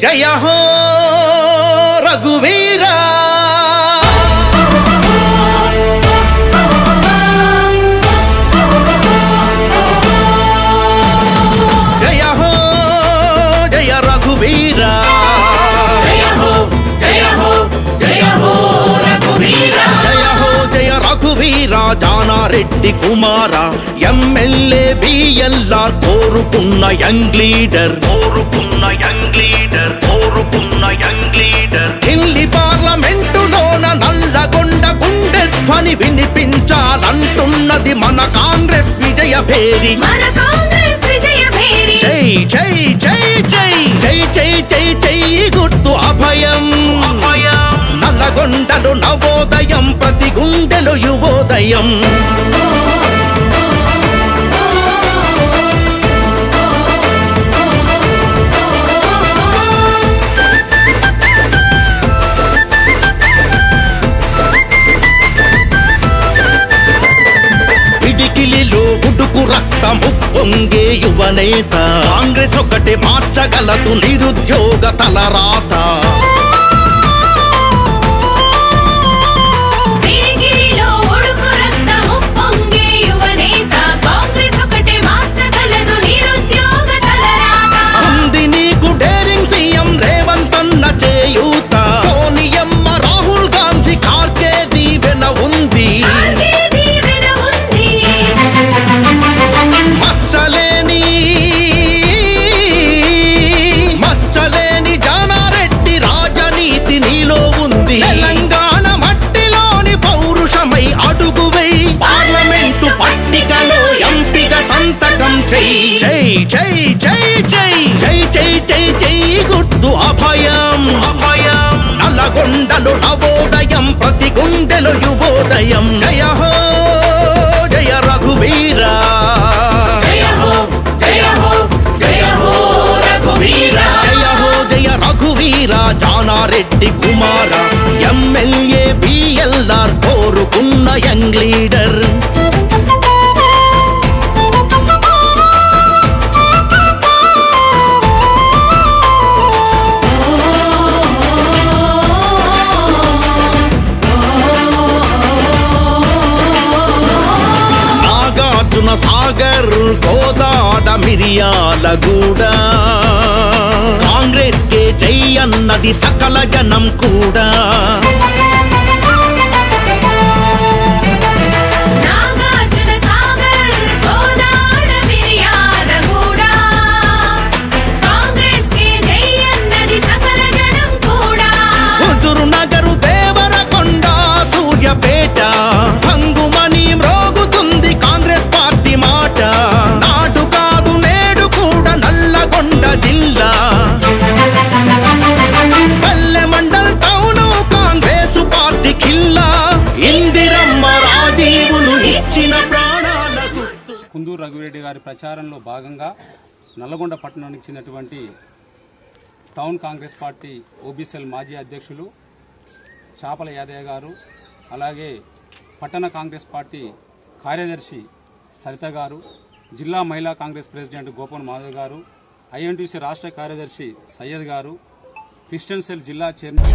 జయ హో రఘువీరా జయ హో జయ రఘువీరా జయ హో జయ హో జయ హో రఘువీరా జయ హో జయ రఘువీరా జానారెడ్డి కుమార ఎమ్మెల్యే బిఎల్ఆర్ కోరుకున్న యంగ్ లీడర్ ఢిల్లీ పార్లమెంటులోన నల్లగొండ గుండె ధ్వని వినిపించాలంటున్నది మన కాంగ్రెస్ విజయ భేరి జై జై జై జై జై జై జై జై గుర్తు అభయం నల్లగొండలు నవోదయం ప్రతి గుండెలు యువోదయం పిడికిలిలో ఉడుకు రక్తము పొంగే యువనేత కాంగ్రెస్ ఒకటి మార్చగలదు నిరుద్యోగ తలరాత ఉంది నీకు డేరింగ్ సీఎం రేవంత్ అన్న చేయూత సోనియమ్మ రాహుల్ గాంధీ ఖార్గే దీవెన ఉంది మచ్చలేని జానారెడ్డి రాజనీతి నీలో ఉంది తెలంగాణ మట్టిలోని పౌరుషమై అడుగువై పార్లమెంటు పట్టికలో ఎంపిక సంతకం చెయ్యి జై జై జై జై జై జై జై జై గుర్తు అభయం నల్లగొండలు నవోదయం ప్రతి గుండెలు యువోదయం జయ హో జయ రఘువీరా జయ హో జయ హో జయ హో రఘువీరా జయ హో జయ రఘువీరా జానారెడ్డి కుమార ఎమ్మెల్యే బిఎల్ఆర్ కోరుకున్న యంగ్ లీడర్ సాగర్ కోదాడ మిరియాలగూడ కాంగ్రెస్ కే జై అన్నది సకల జనం కూడా హుజూర్ నగరు దేవరకొండ సూర్యాపేట హంగుమని మ్రోగుతుంది కాంగ్రెస్ పార్టీ మాట నాడు కాదు నేడు కూడా నల్లగొండ జిల్లా పల్లె మండల్ టౌను కాంగ్రెస్ పార్టీ కిల్లా ఇందిరమ్మ రాజీవులు ఇచ్చిన ప్రాణాల గుర్తు. కుందూరు రఘురెడ్డి గారి ప్రచారంలో భాగంగా నల్లగొండ పట్టణానికి చెందినటువంటి టౌన్ కాంగ్రెస్ పార్టీ ఓబీసీఎల్ మాజీ అధ్యక్షులు చాపల యాదయ్య గారు, అలాగే పట్టణ కాంగ్రెస్ పార్టీ కార్యదర్శి సరిత గారు, జిల్లా మహిళా కాంగ్రెస్ ప్రెసిడెంట్ గోపన్ మాధవ్ గారు, ఐఎన్టీసీ రాష్ట్ర కార్యదర్శి సయ్యద్ గారు, క్రిస్టియన్ సెల్ జిల్లా చైర్మన్